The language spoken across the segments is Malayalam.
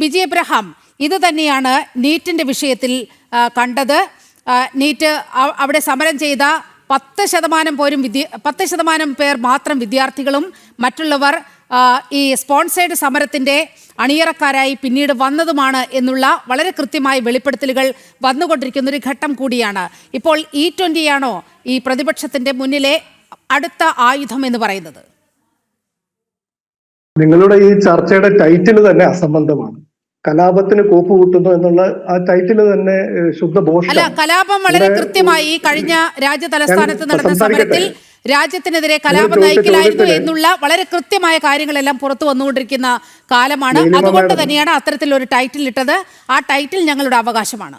ബിജി എബ്രഹാം ഇത് തന്നെയാണ് നീറ്റിൻ്റെ വിഷയത്തിൽ കണ്ടത്. നീറ്റ് അവിടെ സമരം ചെയ്ത 10% പേർ മാത്രം വിദ്യാർത്ഥികളും മറ്റുള്ളവർ ഈ സ്പോൺസേഡ് സമരത്തിൻ്റെ അണിയറക്കാരായി പിന്നീട് വന്നതുമാണ് എന്നുള്ള വളരെ കൃത്യമായ വെളിപ്പെടുത്തലുകൾ വന്നുകൊണ്ടിരിക്കുന്ന ഒരു ഘട്ടം കൂടിയാണ്. ഇപ്പോൾ E20 ആണോ ഈ പ്രതിപക്ഷത്തിൻ്റെ മുന്നിലെ അടുത്ത ആയുധം എന്ന് പറയുന്നത്? നിങ്ങളുടെ ഈ ചർച്ചയുടെ ടൈറ്റിൽ തന്നെ അസംബന്ധമാണ്. കലാപത്തിന് കോപ്പ് കൂട്ടുന്നു എന്നുള്ള ആ ടൈറ്റിൽ തന്നെ ശുദ്ധഭോഷ. അല്ല, കലാപം വളരെ കൃത്യമായി കഴിഞ്ഞ രാജ്യ തലസ്ഥാനത്ത് നടന്ന സമരത്തിൽ രാജ്യത്തിനെതിരെ കലാപം നയിക്കലായിരുന്നു എന്നുള്ള വളരെ കൃത്യമായ കാര്യങ്ങളെല്ലാം പുറത്തു വന്നുകൊണ്ടിരിക്കുന്ന കാലമാണ്. അതുകൊണ്ട് തന്നെയാണ് അത്തരത്തിലൊരു ടൈറ്റിൽ ഇട്ടത്. ആ ടൈറ്റിൽ ഞങ്ങളുടെ അവകാശമാണ്.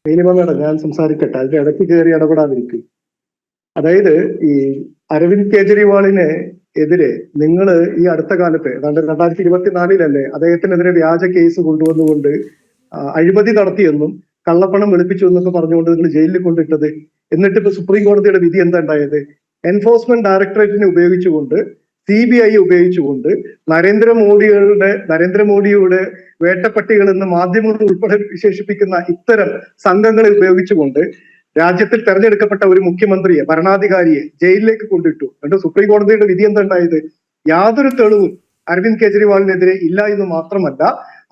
മേഡം, ഞാൻ സംസാരിക്കട്ടെ, അതിന്റെ ഇടയ്ക്ക് കയറി ഇടപെടാതിരിക്കും. അതായത് ഈ അരവിന്ദ് കെജ്രിവാളിനെ എതിരെ നിങ്ങൾ ഈ അടുത്ത കാലത്ത് 2024 അദ്ദേഹത്തിനെതിരെ വ്യാജ കേസ് കൊണ്ടുവന്നുകൊണ്ട് അഴിമതി നടത്തിയെന്നും കള്ളപ്പണം വെളുപ്പിച്ചു എന്നൊക്കെ പറഞ്ഞുകൊണ്ട് നിങ്ങൾ ജയിലിൽ കൊണ്ടിട്ടത്. എന്നിട്ട് ഇപ്പൊ സുപ്രീം കോടതിയുടെ വിധി എന്താ ഉണ്ടായത്? എൻഫോഴ്സ്മെന്റ് ഡയറക്ടറേറ്റിനെ ഉപയോഗിച്ചുകൊണ്ട് CBI ഉപയോഗിച്ചുകൊണ്ട് നരേന്ദ്രമോദിയുടെ വേട്ടപ്പട്ടികൾ എന്ന് മാധ്യമങ്ങൾ ഉൾപ്പെടെ വിശേഷിപ്പിക്കുന്ന ഇത്തരം സംഘങ്ങളെ ഉപയോഗിച്ചുകൊണ്ട് രാജ്യത്തിൽ തെരഞ്ഞെടുക്കപ്പെട്ട ഒരു മുഖ്യമന്ത്രിയെ, ഭരണാധികാരിയെ ജയിലിലേക്ക് കൊണ്ടിട്ടു. എന്നിട്ട് സുപ്രീം കോടതിയുടെ വിധി എന്താ ഉണ്ടായത്? യാതൊരു തെളിവും അരവിന്ദ് കെജ്രിവാളിനെതിരെ ഇല്ല എന്ന് മാത്രമല്ല,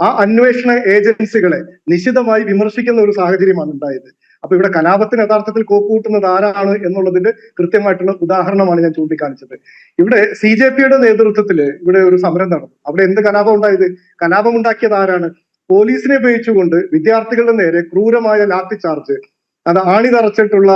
ആ അന്വേഷണ ഏജൻസികളെ നിശിതമായി വിമർശിക്കുന്ന ഒരു സാഹചര്യമാണ് ഉണ്ടായത്. അപ്പൊ ഇവിടെ കലാപത്തിന് യഥാർത്ഥത്തിൽ കോപ്പുകൂട്ടുന്നത് ആരാണ് എന്നുള്ളതിന്റെ കൃത്യമായിട്ടുള്ള ഉദാഹരണമാണ് ഞാൻ ചൂണ്ടിക്കാണിച്ചത്. ഇവിടെ CJPയുടെ നേതൃത്വത്തിൽ ഇവിടെ ഒരു സമരം നടന്നു. അവിടെ എന്ത് കലാപം ഉണ്ടായത്? കലാപം ഉണ്ടാക്കിയത് ആരാണ്? പോലീസിനെ ഉപയോഗിച്ചുകൊണ്ട് വിദ്യാർത്ഥികളുടെ നേരെ ക്രൂരമായ ലാത്തി ചാർജ്, അത് ആണി തറച്ചിട്ടുള്ള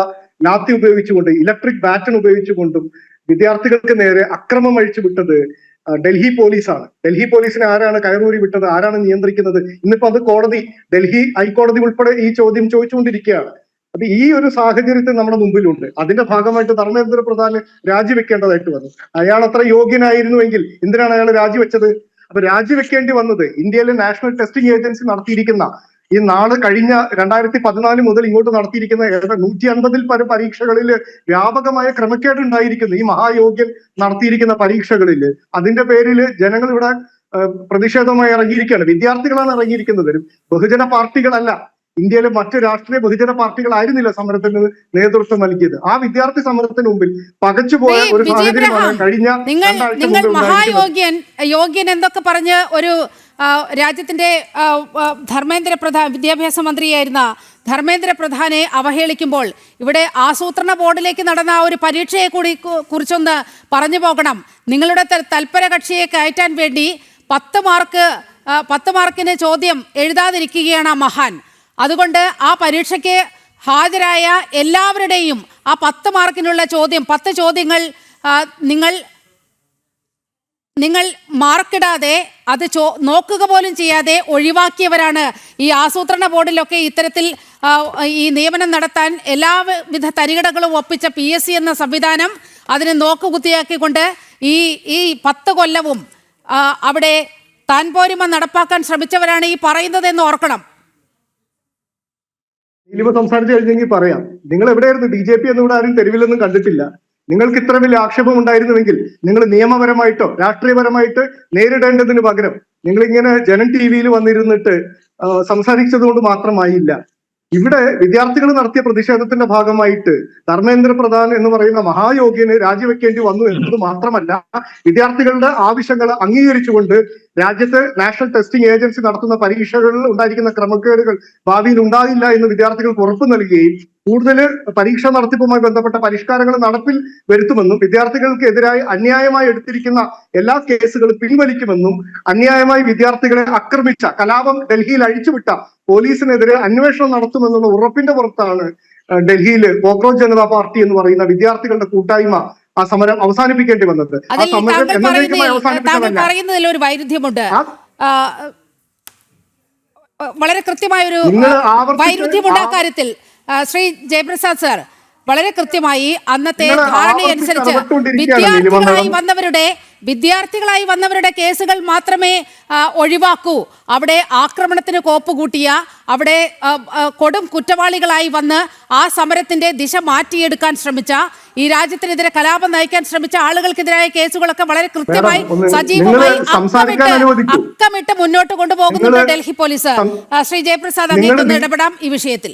ലാത്തി ഉപയോഗിച്ചുകൊണ്ട്, ഇലക്ട്രിക് ബാറ്റൺ ഉപയോഗിച്ചുകൊണ്ടും വിദ്യാർത്ഥികൾക്ക് നേരെ അക്രമം അഴിച്ചു വിട്ടത് ഡൽഹി പോലീസാണ്. ഡൽഹി പോലീസിനെ ആരാണ് കയറൂരി വിട്ടത്? ആരാണ് നിയന്ത്രിക്കുന്നത്? ഇന്നിപ്പോ അത് കോടതി, ഡൽഹി ഹൈക്കോടതി ഉൾപ്പെടെ ഈ ചോദ്യം ചോദിച്ചുകൊണ്ടിരിക്കുകയാണ്. അപ്പൊ ഈ ഒരു സാഹചര്യത്തിൽ നമ്മുടെ മുമ്പിലുണ്ട്. അതിന്റെ ഭാഗമായിട്ട് ധർമ്മേന്ദ്ര പ്രധാന് രാജിവെക്കേണ്ടതായിട്ട് വന്നു. അയാൾ അത്ര യോഗ്യനായിരുന്നുവെങ്കിൽ എന്തിനാണ് അയാൾ രാജിവെച്ചത്? അപ്പൊ രാജിവെക്കേണ്ടി വന്നത് ഇന്ത്യയിലെ നാഷണൽ ടെസ്റ്റിംഗ് ഏജൻസി നടത്തിയിരിക്കുന്ന ഈ കഴിഞ്ഞ 2014 മുതൽ ഇങ്ങോട്ട് നടത്തിയിരിക്കുന്ന 150-ൽ പരം പരീക്ഷകളിൽ വ്യാപകമായ ക്രമക്കേട് ഉണ്ടായിരിക്കുന്നു. ഈ മഹായോഗ്യൻ നടത്തിയിരിക്കുന്ന പരീക്ഷകളിൽ അതിന്റെ പേരിൽ ജനങ്ങൾ ഇവിടെ പ്രതിഷേധമായി ഇറങ്ങിയിരിക്കുകയാണ്. വിദ്യാർത്ഥികളാണ് ഇറങ്ങിയിരിക്കുന്നത്, ബഹുജന പാർട്ടികളല്ല. ഇന്ത്യയിലെ മറ്റ് രാഷ്ട്രീയ ബഹുജന പാർട്ടികളായിരുന്നില്ല സമരത്തിന് നേതൃത്വം നൽകിയത്. ആ വിദ്യാർത്ഥി സമരത്തിന് മുമ്പിൽ പകച്ചുപോയ ഒരു സാഹചര്യമാണ് കഴിഞ്ഞ നിങ്ങൾ യോഗ്യൻ എന്തൊക്കെ പറഞ്ഞ് ഒരു രാജ്യത്തിന്റെ വിദ്യാഭ്യാസ മന്ത്രിയായിരുന്ന ധർമ്മേന്ദ്ര പ്രധാനെ അവഹേളിക്കുമ്പോൾ ഇവിടെ ആസൂത്രണ ബോർഡിലേക്ക് നടന്ന ഒരു പരീക്ഷയെ കൂടി കുറിച്ചൊന്ന് പറഞ്ഞു പോകണം. നിങ്ങളുടെ തൽപര കക്ഷിയെ കയറ്റാൻ വേണ്ടി 10 മാർക്കിന് ചോദ്യം എഴുതാതിരിക്കുകയാണ് ആ മഹാൻ. അതുകൊണ്ട് ആ പരീക്ഷയ്ക്ക് ഹാജരായ എല്ലാവരുടെയും ആ 10 മാർക്കിനുള്ള 10 ചോദ്യങ്ങൾ നിങ്ങൾ മാർക്കിടാതെ അത് നോക്കുക പോലും ചെയ്യാതെ ഒഴിവാക്കിയവരാണ്. ഈ ആസൂത്രണ ബോർഡിലൊക്കെ ഇത്തരത്തിൽ ഈ നിയമനം നടത്താൻ എല്ലാവിധ തരികിടകളും ഒപ്പിച്ച PSC എന്ന സംവിധാനം അതിനെ നോക്കുകുത്തിയാക്കിക്കൊണ്ട് ഈ 10 കൊല്ലവും അവിടെ താൻ പോരിമ നടപ്പാക്കാൻ ശ്രമിച്ചവരാണ് ഈ പറയുന്നത് എന്ന് ഓർക്കണം. സംസാരിച്ചു കഴിഞ്ഞെങ്കിൽ പറയാം. നിങ്ങൾ എവിടെയായിരുന്നു? BJP എന്നിവിടെ ആരും തെരുവിലൊന്നും കണ്ടിട്ടില്ല. നിങ്ങൾക്ക് ഇത്ര വലിയ ആക്ഷേപം ഉണ്ടായിരുന്നുവെങ്കിൽ നിങ്ങൾ നിയമപരമായിട്ടോ രാഷ്ട്രീയപരമായിട്ട് നേരിടേണ്ടതിന് പകരം നിങ്ങൾ ഇങ്ങനെ ജനം TV-യിൽ വന്നിരുന്നിട്ട് സംസാരിച്ചത് കൊണ്ട് മാത്രമായില്ല. ഇവിടെ വിദ്യാർത്ഥികൾ നടത്തിയ പ്രതിഷേധത്തിന്റെ ഭാഗമായിട്ട് ധർമ്മേന്ദ്ര പ്രധാൻ എന്ന് പറയുന്ന മഹായോഗ്യന് രാജിവെക്കേണ്ടി വന്നു എന്നത് മാത്രമല്ല, വിദ്യാർത്ഥികളുടെ ആവശ്യങ്ങൾ അംഗീകരിച്ചുകൊണ്ട് രാജ്യത്ത് നാഷണൽ ടെസ്റ്റിംഗ് ഏജൻസി നടത്തുന്ന പരീക്ഷകളിൽ ഉണ്ടായിരിക്കുന്ന ക്രമക്കേടുകൾ ഭാവിയിൽ ഉണ്ടാകില്ല എന്ന് വിദ്യാർത്ഥികൾക്ക് ഉറപ്പ് നൽകുകയും കൂടുതൽ പരീക്ഷാ നടത്തിപ്പുമായി ബന്ധപ്പെട്ട പരിഷ്കാരങ്ങൾ നടപ്പിൽ വരുത്തുമെന്നും വിദ്യാർത്ഥികൾക്ക് എതിരായി അന്യായമായി എടുത്തിരിക്കുന്ന എല്ലാ കേസുകളും പിൻവലിക്കുമെന്നും അന്യായമായി വിദ്യാർത്ഥികളെ ആക്രമിച്ച കലാപം ഡൽഹിയിൽ അഴിച്ചുവിട്ട പോലീസിനെതിരെ അന്വേഷണം നടത്തുമെന്നുള്ള ഉറപ്പിന്റെ പുറത്താണ് ഡൽഹിയിൽ കോക്രോച്ച് ജനതാ പാർട്ടി എന്ന് പറയുന്ന വിദ്യാർത്ഥികളുടെ കൂട്ടായ്മ ആ സമരം അവസാനിപ്പിക്കേണ്ടി വന്നത്. ആ സമരം എന്നേക്കുമായി പറയുന്നതിൽ ഒരു വൈരുദ്ധ്യമുണ്ട്, വളരെ കൃത്യമായൊരു വൈരുദ്ധ്യമുണ്ട് ആ കാര്യത്തിൽ. ശ്രീ ജയപ്രസാദ് സർ, വളരെ കൃത്യമായി അന്നത്തെ ധാരണയനുസരിച്ച് വിദ്യാർത്ഥികളായി വന്നവരുടെ വിദ്യാർത്ഥികളായി വന്നവരുടെ കേസുകൾ മാത്രമേ ഒഴിവാക്കൂ. അവിടെ ആക്രമണത്തിന് കോപ്പുകൂട്ടിയ, അവിടെ കൊടും കുറ്റവാളികളായി വന്ന് ആ സമരത്തിന്റെ ദിശ മാറ്റിയെടുക്കാൻ ശ്രമിച്ച, ഈ രാജ്യത്തിനെതിരെ കലാപം നയിക്കാൻ ശ്രമിച്ച ആളുകൾക്കെതിരായ കേസുകളൊക്കെ വളരെ കൃത്യമായി സജീവമായി അക്കമിട്ട് മുന്നോട്ട് കൊണ്ടുപോകുന്നുണ്ട് ഡൽഹി പോലീസ്. ശ്രീ ജയപ്രസാദ്, അങ്ങേക്കൊന്ന് ഇടപെടാം ഈ വിഷയത്തിൽ.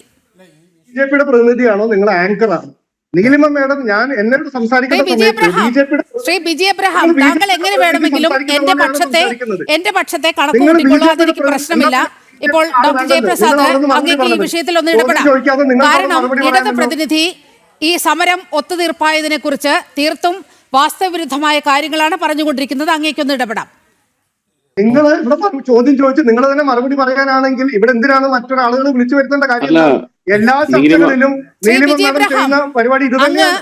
ബിജെപിയുടെ പ്രതിനിധിയാണോ, നിങ്ങൾ ആങ്കറാണോ? നീലിമ മേഡം, ഞാൻ എന്നോട് സംസാരിക്കുന്ന ശ്രീ ബിജി എബ്രഹാം, താങ്കൾ എങ്ങനെ വേണമെങ്കിലും എന്റെ പക്ഷത്തെ കണക്ക് കൂട്ടിക്കൊള്ളൂ, അതെനിക്ക് പ്രശ്നമില്ല. ഇപ്പോൾ ഡോക്ടർ ജയപ്രസാദ്, അങ്ങേക്ക് ഈ വിഷയത്തിൽ ഒന്ന് ഇടപെടാം. കാരണം ഇടത് പ്രതിനിധി ഈ സമരം ഒത്തുതീർപ്പായതിനെ കുറിച്ച് തീർത്തും വാസ്തവവിരുദ്ധമായ കാര്യങ്ങളാണ് പറഞ്ഞുകൊണ്ടിരിക്കുന്നത്. അങ്ങേക്കൊന്ന് ഇടപെടാം. നിങ്ങൾ ഇവിടെ ചോദ്യം ചോദിച്ച് നിങ്ങൾ തന്നെ മറുപടി പറയാനാണെങ്കിൽ ഇവിടെ എന്തിനാണ് മറ്റൊരാളുകൾ വിളിച്ചു വരുത്തേണ്ട കാര്യം? എല്ലാ ചർച്ചകളിലും നീലിമ മേഡം ചെയ്യുന്ന പരിപാടി ഇത് തന്നെയാണ്.